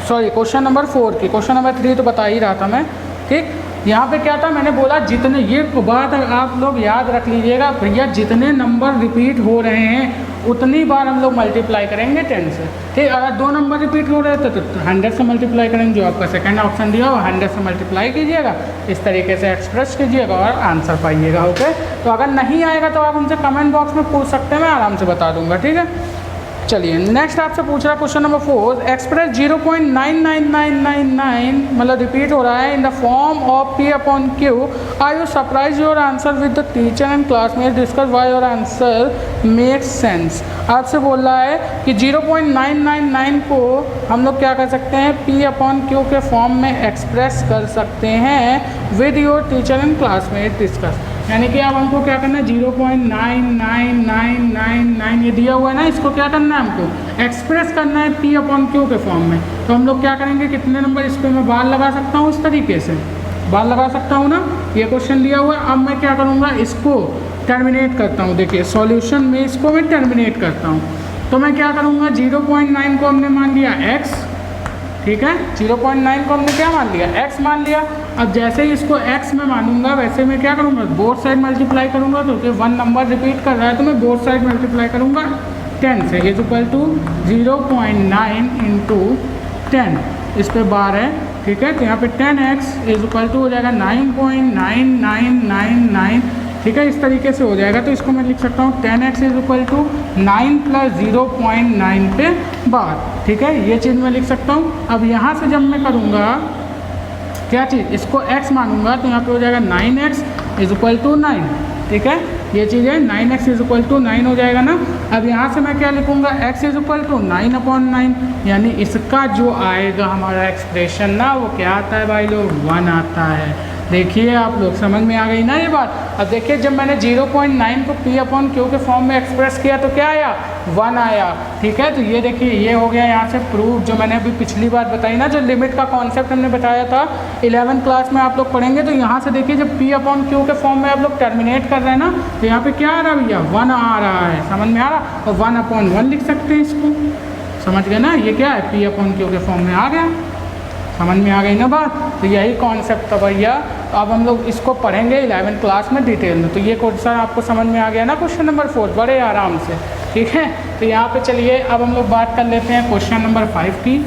सॉरी क्वेश्चन नंबर 4 की। क्वेश्चन नंबर 3 तो बता ही रहा था मैं, ठीक। यहाँ पे क्या था, मैंने बोला जितने, ये बात आप लोग याद रख लीजिएगा भैया, जितने नंबर रिपीट हो रहे हैं उतनी बार हम लोग मल्टीप्लाई करेंगे 10 से। ठीक, अगर 2 नंबर रिपीट हो रहे थे तो 100 से मल्टीप्लाई करेंगे, जो आपका सेकंड ऑप्शन दिया हो 100 से मल्टीप्लाई कीजिएगा, इस तरीके से एक्सप्रेस कीजिएगा और आंसर पाइएगा। ओके, तो अगर नहीं आएगा तो आप हमसे कमेंट बॉक्स में पूछ सकते हैं, मैं आराम से बता दूंगा। ठीक है, चलिए नेक्स्ट आपसे पूछ रहा है क्वेश्चन नंबर 4, एक्सप्रेस 0.99999 मतलब रिपीट हो रहा है in the form of P upon Q। Are you surprise your answer with the teacher and classmate, discuss why your answer makes sense. आपसे बोल रहा है कि 0.999 को हम लोग क्या कर सकते हैं, P अपॉन Q के फॉर्म में एक्सप्रेस कर सकते हैं with your teacher and classmate discuss. यानी कि अब हमको क्या करना है, 0.99999 ये दिया हुआ है ना, इसको क्या करना है, हमको एक्सप्रेस करना है P अपॉन Q के फॉर्म में। तो हम लोग क्या करेंगे, कितने नंबर इस पर मैं बार लगा सकता हूँ, इस तरीके से बार लगा सकता हूँ ना, ये क्वेश्चन दिया हुआ है। अब मैं क्या करूँगा, इसको टर्मिनेट करता हूँ। देखिए सॉल्यूशन में इसको मैं टर्मिनेट करता हूँ, तो मैं क्या करूँगा, 0.9 को हमने मान लिया x, ठीक है, 0.9 को हमने क्या मान लिया, x मान लिया। अब जैसे ही इसको x में मानूंगा वैसे मैं क्या करूँगा, बोथ साइड मल्टीप्लाई करूँगा, क्योंकि 1 नंबर रिपीट कर रहा है तो मैं बोथ साइड मल्टीप्लाई करूँगा 10 से, इज इक्वल टू 0.9 इंटू 10, इस पे बार है। ठीक है, तो यहाँ पे 10x इज इक्वल टू हो जाएगा 9.9999। ठीक है, इस तरीके से हो जाएगा। तो इसको मैं लिख सकता हूँ 10x is equal to 9 plus 0.9 पे बार। ठीक है, ये चीज़ मैं लिख सकता हूँ। अब यहाँ से जब मैं करूँगा क्या चीज़, इसको x मानूंगा तो यहाँ पे हो जाएगा 9x इज इक्वल टू 9। ठीक है, ये चीज़ है 9x इज इक्वल टू 9 हो जाएगा ना। अब यहाँ से मैं क्या लिखूँगा, x इज इक्वल टू 9/9, यानी इसका जो आएगा हमारा एक्सप्रेशन ना, वो क्या आता है भाई लोग, 1 आता है। देखिए आप लोग, समझ में आ गई ना ये बात। अब देखिए जब मैंने 0.9 को P अपॉन Q के फॉर्म में एक्सप्रेस किया तो क्या आया, 1 आया। ठीक है, तो ये देखिए ये हो गया यहाँ से प्रूफ, जो मैंने अभी पिछली बार बताई ना, जो लिमिट का कॉन्सेप्ट हमने बताया था 11th क्लास में, आप लोग पढ़ेंगे। तो यहाँ से देखिए जब P अपॉन Q के फॉर्म में आप लोग टर्मिनेट कर रहे हैं ना, तो यहाँ पे क्या आ रहा है भैया, 1 आ रहा है, समझ में आ रहा। और 1/1 लिख सकते हैं इसको, समझ गए ना, ये क्या है, P अपॉन Q के फॉर्म में आ गया। समझ में आ गई ना बात। तो यही कॉन्सेप्ट था भैया। तो अब हम लोग इसको पढ़ेंगे 11th क्लास में डिटेल में। तो ये क्वेश्चन आपको समझ में आ गया ना, क्वेश्चन नंबर 4 बड़े आराम से। ठीक है, तो यहाँ पे चलिए अब हम लोग बात कर लेते हैं क्वेश्चन नंबर 5 की।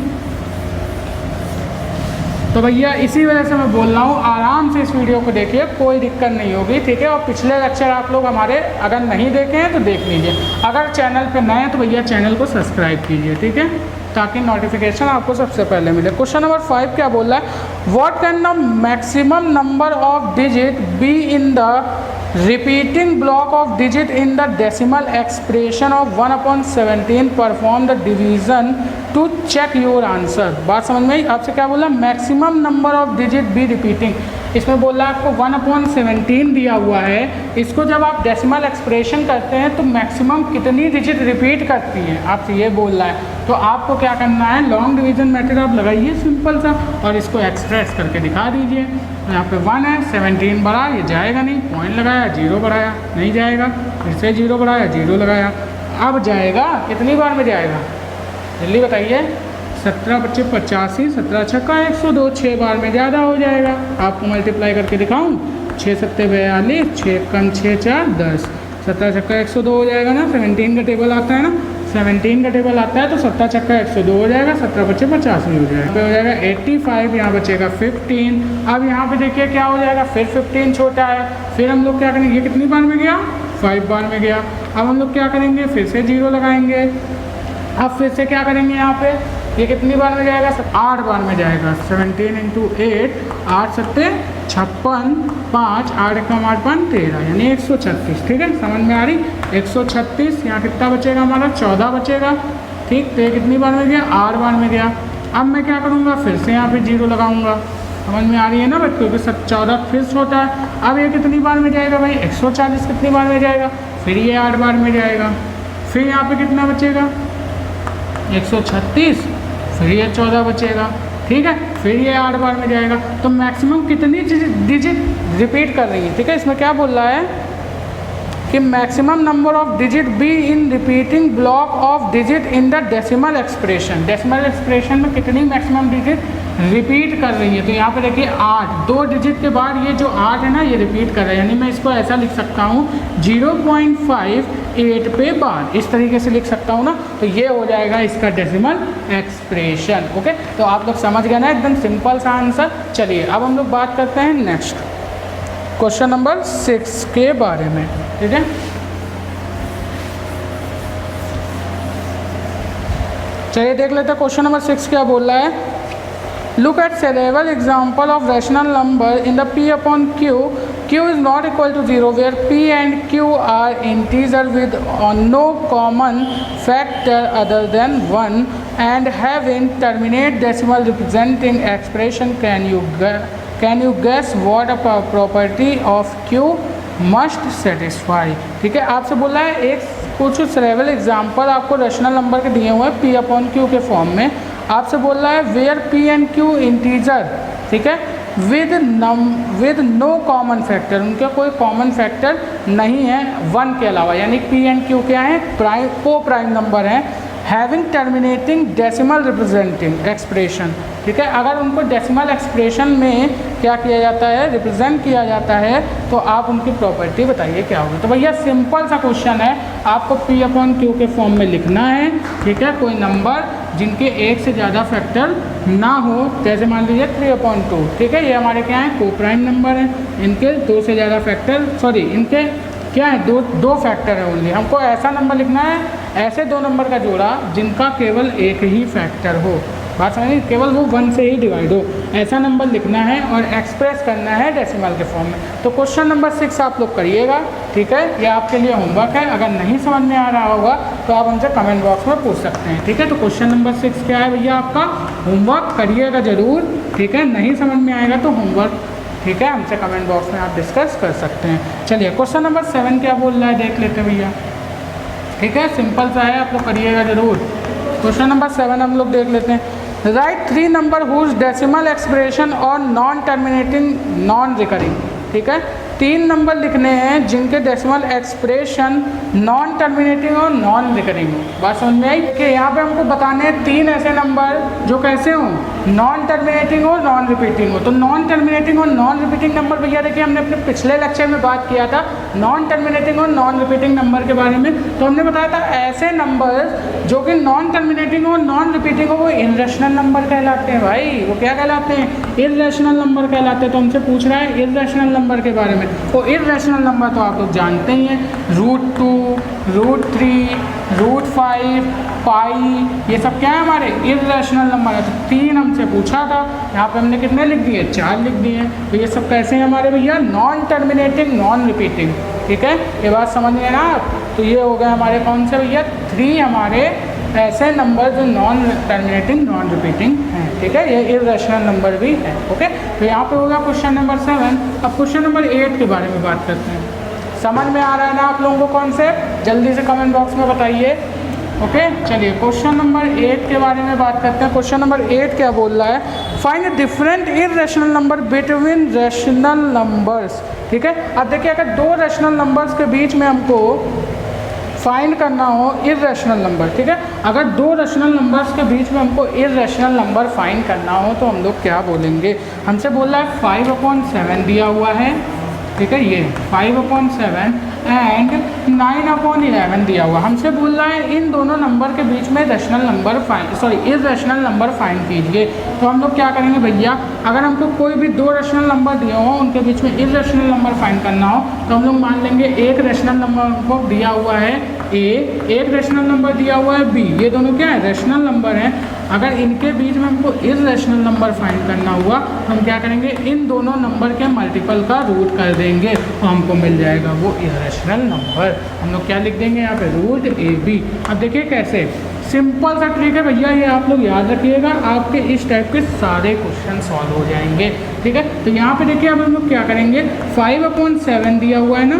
तो भैया इसी वजह से मैं बोल रहा हूँ, आराम से इस वीडियो को देखिए, कोई दिक्कत नहीं होगी। ठीक है, और पिछले लेक्चर आप लोग हमारे अगर नहीं देखे हैं तो देख लीजिए। अगर चैनल पे नए हैं तो भैया चैनल को सब्सक्राइब कीजिए, ठीक है, ताकि नोटिफिकेशन आपको सबसे पहले मिले। क्वेश्चन नंबर 5 क्या बोल रहा है, what can the maximum number of digit be in the repeating block of digit in the decimal expression of 1/17, perform the division to check your answer. बात समझ में आई। आपसे क्या बोला, maximum number of digit be repeating, इसमें बोल रहा है आपको 1/17 दिया हुआ है। इसको जब आप डेसिमल एक्सप्रेशन करते हैं तो मैक्सिमम कितनी डिजिट रिपीट करती हैं, आपसे ये बोल रहा है। तो आपको क्या करना है, लॉन्ग डिवीजन मेथड आप लगाइए सिंपल सा, और इसको एक्सप्रेस करके दिखा दीजिए। तो यहाँ पे 1 है, 17 बढ़ा, ये जाएगा नहीं, पॉइंट लगाया, 0 बढ़ाया, नहीं जाएगा, फिर से 0 बढ़ाया, 0 लगाया, अब जाएगा, कितनी बार में जाएगा जल्दी बताइए। 17 × 25 85, 17 छक्का 102, 6 बार में ज़्यादा हो जाएगा। आपको मल्टीप्लाई करके दिखाऊं, 6 × 7 = 42, 6 × 6 = 4 10, 17 छक्का 102 हो जाएगा ना। 17 का टेबल आता है ना, 17 का टेबल आता है तो 17 छक्का 102 हो जाएगा, 17 × 25 85 हो जाएगा, हो जाएगा 85, यहाँ बचेगा 15। अब यहाँ पे देखिए क्या हो जाएगा, फिर 15 छोटा है, फिर हम लोग क्या करेंगे, ये कितनी बार में गया, 5 बार में गया। अब हम लोग क्या करेंगे, फिर से 0 लगाएंगे। अब फिर से क्या करेंगे, यहाँ पे ये कितनी बार में जाएगा, 8 बार में जाएगा। 17 × 8, 8 × 7 = 56, 5, 8 × 8 = 13, यानी 136। ठीक है, समझ में आ रही, 136। यहाँ कितना बचेगा हमारा, 14 बचेगा। ठीक, तो ये कितनी बार में गया, 8 बार में गया। अब मैं क्या करूँगा, फिर से यहाँ पे 0 लगाऊंगा। समझ में आ रही है ना बच्चों, क्योंकि 14 फिर होता है। अब ये कितनी बार में जाएगा भाई, 140 कितनी बार में जाएगा, फिर ये 8 बार में जाएगा। फिर यहाँ पे कितना बचेगा, 136, फिर ये 14 बचेगा। ठीक है, फिर ये 8 बार में जाएगा। तो मैक्सिमम कितनी डिजिट रिपीट कर रही है। ठीक है, इसमें क्या बोल रहा है कि maximum number of digit be in repeating block of digit in the decimal expression. Decimal expression में कितनी मैक्सिमम डिजिट रिपीट कर रही है। तो यहाँ पे देखिए 8, 2 डिजिट के बाद ये जो 8 है ना, ये रिपीट कर रहा है। यानी मैं इसको ऐसा लिख सकता हूँ, 0.5 8 पे बार, इस तरीके से लिख सकता हूँ ना। तो ये हो जाएगा इसका डेसिमल एक्सप्रेशन। ओके, तो आप लोग समझ गए ना, एकदम सिंपल सा आंसर। चलिए अब हम लोग बात करते हैं नेक्स्ट क्वेश्चन नंबर 6 के बारे में। ठीक है, चलिए देख लेते हैं क्वेश्चन नंबर 6 क्या बोल रहा है। Look at several example of rational number in the P upon Q. Q is not equal to 0 where P and Q are integer with no common factor other than 1 and having terminate decimal representing expression. Can you guess what a property of Q must satisfy? ठीक है, आपसे बोला है एक कुछ several example आपको rational number के दिए हुए हैं P अपॉन Q के फॉर्म में। आपसे बोल रहा है where P and Q integer, ठीक है, विद नो कॉमन फैक्टर, उनका कोई कॉमन फैक्टर नहीं है 1 के अलावा, यानी P एंड Q क्या है, प्राइम को प्राइम नंबर हैं। Having terminating decimal representing expression, ठीक है, अगर उनको डेसिमल एक्सप्रेशन में क्या किया जाता है, रिप्रेजेंट किया जाता है, तो आप उनकी प्रॉपर्टी बताइए क्या होगी। तो भैया सिंपल सा क्वेश्चन है, आपको P अपॉन Q के फॉर्म में लिखना है। ठीक है, कोई नंबर जिनके एक से ज़्यादा फैक्टर ना हो, जैसे मान लीजिए 3/2, ठीक है, ये हमारे क्या है, को प्राइम नंबर है, इनके 2 से ज़्यादा फैक्टर, सॉरी इनके क्या है, दो फैक्टर है ओनली। हमको ऐसा नंबर लिखना है, ऐसे दो नंबर का जोड़ा जिनका केवल एक ही फैक्टर हो, बात समझिए, केवल वो 1 से ही डिवाइड हो, ऐसा नंबर लिखना है और एक्सप्रेस करना है डेसिमल के फॉर्म में। तो क्वेश्चन नंबर 6 आप लोग करिएगा। ठीक है, ये आपके लिए होमवर्क है, अगर नहीं समझ में आ रहा होगा तो आप हमसे कमेंट बॉक्स में पूछ सकते हैं। ठीक है, तो क्वेश्चन नंबर 6 क्या है भैया, आपका होमवर्क करिएगा ज़रूर। ठीक है, नहीं समझ में आएगा तो होमवर्क, ठीक है, हमसे कमेंट बॉक्स में आप डिस्कस कर सकते हैं। चलिए क्वेश्चन नंबर 7 क्या बोल रहा है देख लेते हैं भैया। ठीक है, सिंपल सा है, आप लोग करिएगा ज़रूर। क्वेश्चन नंबर 7 हम लोग देख लेते हैं। Write 3 number whose decimal expression और नॉन टर्मिनेटिंग नॉन रिकरिंग। ठीक है, 3 नंबर लिखने हैं जिनके डेसिमल एक्सप्रेशन नॉन टर्मिनेटिंग और नॉन रिकरिंग हो। बात समझ में आई कि यहाँ पे हमको बताने हैं 3 ऐसे नंबर जो कैसे हों, नॉन टर्मिनेटिंग हो, नॉन रिपीटिंग हो। तो नॉन टर्मिनेटिंग और नॉन रिपीटिंग नंबर भैया देखिए, हमने अपने पिछले लेक्चर में बात किया था नॉन टर्मिनेटिंग और नॉन रिपीटिंग नंबर के बारे में। तो हमने बताया था ऐसे नंबर जो कि नॉन टर्मिनेटिंग और नॉन रिपीटिंग हो वो इर्रेशनल नंबर कहलाते हैं भाई। वो क्या कहलाते हैं, इर्रेशनल नंबर कहलाते हैं। तो हमसे पूछ रहा है इर्रेशनल नंबर के बारे में। तो इर्रेशनल नंबर तो आप लोग जानते ही हैं, √2, √3, √5, पाई, ये सब क्या है हमारे इर्रेशनल नंबर है। तो 3 हमसे पूछा था, यहाँ पे हमने कितने लिख दिए, 4 लिख दिए। तो ये सब कैसे हैं हमारे भैया, नॉन टर्मिनेटिंग नॉन रिपीटिंग। ठीक है, ये बात समझ में ना आप। तो ये हो गए हमारे कौन से भैया, 3 हमारे ऐसे नंबर जो नॉन टर्मिनेटिंग नॉन रिपीटिंग हैं। ठीक है, ये इर्रेशनल नंबर भी है। ओके, तो यहाँ पे होगा क्वेश्चन नंबर 7। अब क्वेश्चन नंबर 8 के बारे में बात करते हैं। समझ में आ रहा है ना आप लोगों को कॉन्सेप्ट, जल्दी से कमेंट बॉक्स में बताइए। ओके, चलिए क्वेश्चन नंबर 8 के बारे में बात करते हैं। क्वेश्चन नंबर 8 क्या बोल रहा है, find different irrational number between rational numbers. ठीक है, अब देखिए अगर 2 रेशनल नंबर्स के बीच में हमको फाइंड करना हो इर्रेशनल नंबर, ठीक है, अगर 2 रेशनल नंबर्स के बीच में हमको इर्रेशनल नंबर फाइंड करना हो तो हम लोग क्या बोलेंगे। हमसे बोल रहा है 5/7 दिया हुआ है, ठीक है, ये 5/7 एंड 9/11 दिया हुआ। हमसे बोल रहा है इन दोनों नंबर के बीच में rational number irrational number find कीजिए। तो हम लोग क्या करेंगे भैया, अगर हमको कोई भी 2 रेशनल नंबर दिए हो उनके बीच में इर्रेशनल नंबर फाइंड करना हो तो हम लोग मान लेंगे एक रेशनल नंबर हमको दिया हुआ है ए, एक रेशनल नंबर दिया हुआ है बी, ये दोनों क्या है, रेशनल नंबर हैं। अगर इनके बीच में हमको इर्रेशनल नंबर फाइंड करना हुआ तो हम क्या करेंगे, इन दोनों नंबर के मल्टीपल का रूट कर देंगे तो हमको मिल जाएगा वो इर्रेशनल नंबर। हम लोग क्या लिख देंगे यहाँ पे, √AB। अब देखिए कैसे, सिंपल सा ट्रिक है भैया, ये आप लोग याद रखिएगा, आपके इस टाइप के सारे क्वेश्चन सॉल्व हो जाएंगे। ठीक है, तो यहाँ पे देखिए अब हम लोग क्या करेंगे, 5/7 दिया हुआ है ना,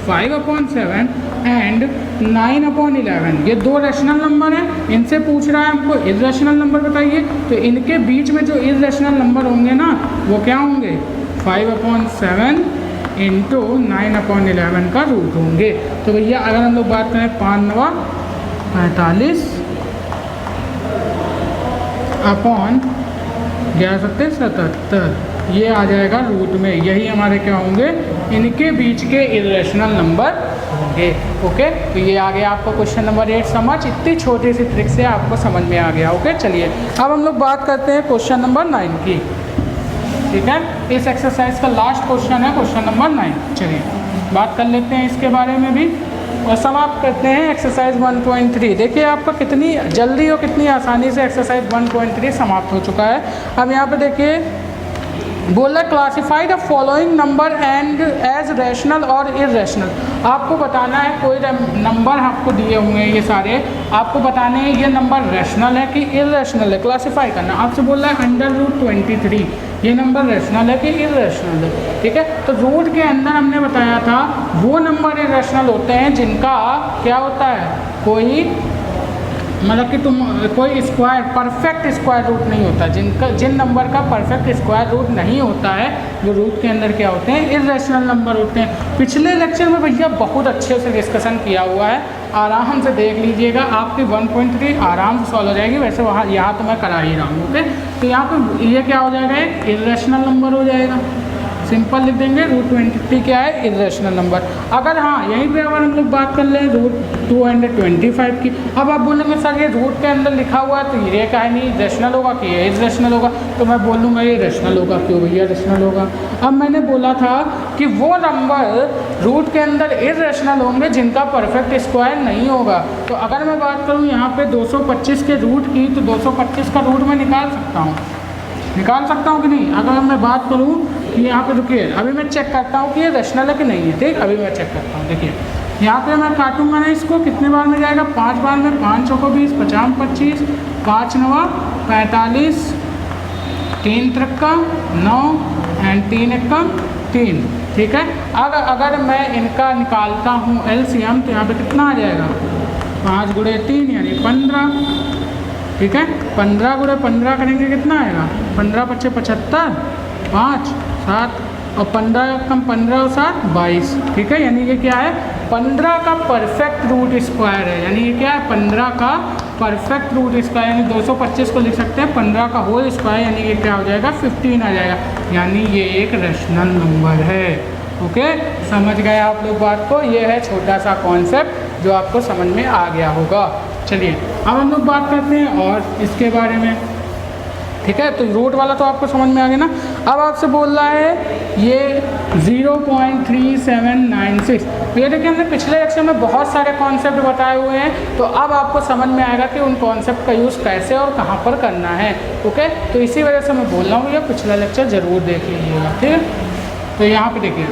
5/7 एंड 9/11, ये 2 रेशनल नंबर हैं। इनसे पूछ रहा है हमको इर्रेशनल नंबर बताइए, तो इनके बीच में जो इर्रेशनल नंबर होंगे ना वो क्या होंगे, 5/7 इंटू 9/11 का रूट होंगे। तो भैया अगर हम लोग बात करें 5×9 = 45 11×7 ये आ जाएगा रूट में। यही हमारे क्या होंगे, इनके बीच के इर्रेशनल नंबर होंगे। ओके, तो ये आ गया आपको क्वेश्चन नंबर 8 समझ, इतनी छोटी सी ट्रिक से आपको समझ में आ गया। ओके, चलिए अब हम लोग बात करते हैं क्वेश्चन नंबर 9 की। ठीक है, इस एक्सरसाइज का लास्ट क्वेश्चन है क्वेश्चन नंबर 9। चलिए बात कर लेते हैं इसके बारे में भी और समाप्त करते हैं एक्सरसाइज 1.3। देखिए आपका कितनी जल्दी और कितनी आसानी से एक्सरसाइज 1.3 समाप्त हो चुका है। अब यहाँ पे देखिए बोला classify the following number and as rational और इर्रेशनल। आपको बताना है कोई नंबर आपको दिए हुए हैं, ये सारे आपको बताने हैं ये नंबर रैशनल है कि इर्रेशनल है, क्लासीफाई करना। आपसे बोल रहा है √23 ये नंबर रैशनल है कि इर्रेशनल है। ठीक है, तो रूट के अंदर हमने बताया था वो नंबर इर्रेशनल होते हैं जिनका क्या होता है, कोई मतलब कि कोई स्क्वायर परफेक्ट स्क्वायर रूट नहीं होता, जिन नंबर का परफेक्ट स्क्वायर रूट नहीं होता है वो रूट के अंदर क्या होते हैं, इर्रेशनल नंबर होते हैं। पिछले लेक्चर में भैया बहुत अच्छे से डिस्कशन किया हुआ है, आराम से देख लीजिएगा, आपकी 1.3 आराम से सॉल्व हो जाएगी। वैसे वहाँ यहाँ तो मैं करा ही रहा हूँ। ओके, तो यहाँ पर ये क्या हो जाएगा, एक इर्रेशनल नंबर हो जाएगा, सिंपल लिख देंगे। √23 क्या है, इर्रेशनल नंबर। अगर हाँ यहीं पे अगर हम लोग बात कर लें √225 की, अब आप बोलेंगे सर ये रूट के अंदर लिखा हुआ है तो ये क्या है, नहीं रैशनल होगा कि ये इर्रेशनल होगा, तो मैं बोलूँगा ये रैशनल होगा। क्यों भैया रैशनल होगा? अब मैंने बोला था कि वो नंबर रूट के अंदर इर्रेशनल होंगे जिनका परफेक्ट स्क्वायर नहीं होगा। तो अगर मैं बात करूँ यहाँ पे 225 के रूट की, तो 225 का रूट मैं निकाल सकता हूँ कि नहीं? अगर मैं बात करूँ कि यहाँ पे रुकिए, अभी मैं चेक करता हूँ कि ये रैशनल है कि नहीं है। ठीक, अभी मैं चेक करता हूँ। देखिए यहाँ पे मैं काटूंगा ना इसको, कितने बार में जाएगा, 5 बार में, 5 चौको 20, 50 25, 5 9 45, 3 त्रिक्का 9 एंड 3 एक्का 3। ठीक है, अगर मैं इनका निकालता हूँ LCM तो यहाँ पे कितना आ जाएगा, 5 गुणे 3 यानी 15। ठीक है, 15 गुणे 15 करेंगे कितना आएगा, 15 × 5 = 75, 5 7 और 15 कम 15 और 7 22। ठीक है, यानी ये क्या है, 15 का परफेक्ट रूट स्क्वायर है। यानी ये क्या है, 15 का परफेक्ट रूट स्क्वायर, यानी 225 को लिख सकते हैं 15 का होल स्क्वायर, यानी ये क्या हो जाएगा, 15 आ जाएगा। यानी ये एक रैशनल नंबर है। ओके, समझ गए आप लोग बात को? ये है छोटा सा कॉन्सेप्ट जो आपको समझ में आ गया होगा। चलिए अब हम लोग बात करते हैं और इसके बारे में। ठीक है, तो रूट वाला तो आपको समझ में आ गया ना। अब आपसे बोल रहा है ये 0.3796। ये देखिए हमने पिछले लेक्चर में बहुत सारे कॉन्सेप्ट बताए हुए हैं, तो अब आपको समझ में आएगा कि उन कॉन्सेप्ट का यूज़ कैसे और कहाँ पर करना है। ओके, तो इसी वजह से मैं बोल रहा हूँ ये पिछला लेक्चर ज़रूर देख लीजिएगा। ठीक है, तो यहाँ पर देखिए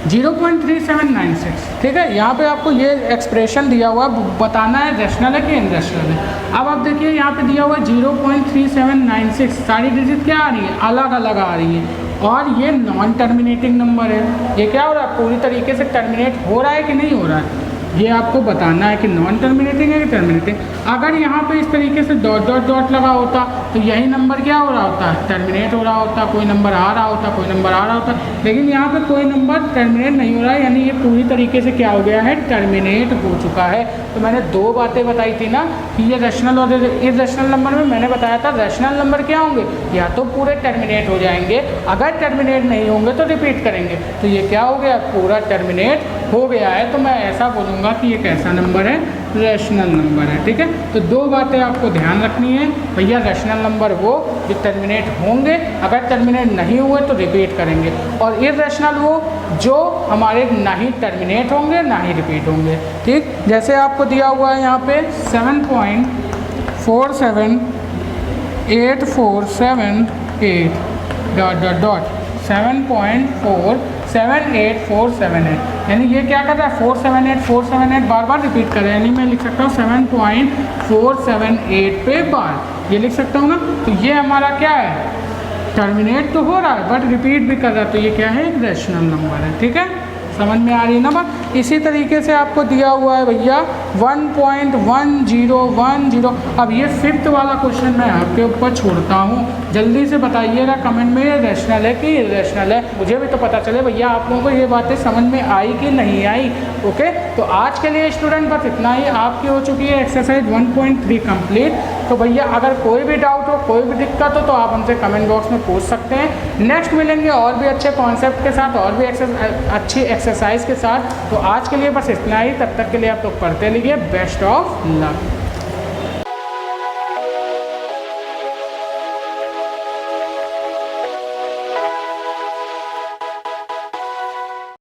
0.3796। ठीक है, यहाँ पे आपको ये एक्सप्रेशन दिया हुआ बताना है रैशनल है कि इनरैशनल है। अब आप देखिए यहाँ पे दिया हुआ 0.3796, सारी डिजिट क्या आ रही है, अलग अलग आ रही है, और ये नॉन टर्मिनेटिंग नंबर है। ये क्या हो रहा है, पूरी तरीके से टर्मिनेट हो रहा है कि नहीं हो रहा है, ये आपको बताना है कि नॉन टर्मिनेटिंग है कि टर्मिनेटिंग। अगर यहाँ पे इस तरीके से डॉट डॉट डॉट लगा होता तो यही नंबर क्या हो रहा होता है, टर्मिनेट हो रहा होता, कोई नंबर आ रहा होता, कोई नंबर आ रहा होता। लेकिन यहाँ पे कोई नंबर टर्मिनेट नहीं हो रहा है, यानी ये पूरी तरीके से क्या हो गया है, टर्मिनेट हो चुका है। तो मैंने 2 बातें बताई थी ना कि ये रैशनल और इर्रेशनल नंबर में मैंने बताया था रैशनल नंबर क्या होंगे, या तो पूरे टर्मिनेट हो जाएंगे, अगर टर्मिनेट नहीं होंगे तो रिपीट करेंगे। तो ये क्या हो गया, पूरा टर्मिनेट हो गया है, तो मैं ऐसा बोलूँगा कि ये कैसा नंबर है, रैशनल नंबर है। ठीक है, तो 2 बातें आपको ध्यान रखनी है भैया, रैशनल नंबर वो जो टर्मिनेट होंगे, अगर टर्मिनेट नहीं हुए तो रिपीट करेंगे, और इर्रेशनल वो जो हमारे ना ही टर्मिनेट होंगे ना ही रिपीट होंगे। ठीक, जैसे आपको दिया हुआ है यहाँ पे 7.478478 डॉट डॉट डॉट 7.478478, यानी ये क्या कर रहा है, 478 बार बार रिपीट कर रहा है, यानी मैं लिख सकता हूँ 7.478 पे बार, ये लिख सकता हूँ ना। तो ये हमारा क्या है, टर्मिनेट तो हो रहा है बट रिपीट भी कर रहा है, तो ये क्या है, रैशनल नंबर है। ठीक है, समझ में आ रही है ना बात। इसी तरीके से आपको दिया हुआ है भैया 1.1010। अब ये 5th वाला क्वेश्चन मैं आपके ऊपर छोड़ता हूँ, जल्दी से बताइएगा कमेंट में ये रैशनल है कि इर्रेशनल है, मुझे भी तो पता चले भैया आप लोगों को ये बातें समझ में आई कि नहीं आई। ओके, तो आज के लिए स्टूडेंट बस इतना ही। आपकी हो चुकी है एक्सरसाइज 1.3 कंप्लीट। तो भैया अगर कोई भी डाउट हो, कोई भी दिक्कत हो तो आप हमसे कमेंट बॉक्स में पूछ सकते हैं। नेक्स्ट मिलेंगे और भी अच्छे कॉन्सेप्ट के साथ, और भी अच्छी एक्सरसाइज के साथ। तो आज के लिए बस इतना ही। तब तक के लिए आप लोग पढ़ते रहिए। Best of luck.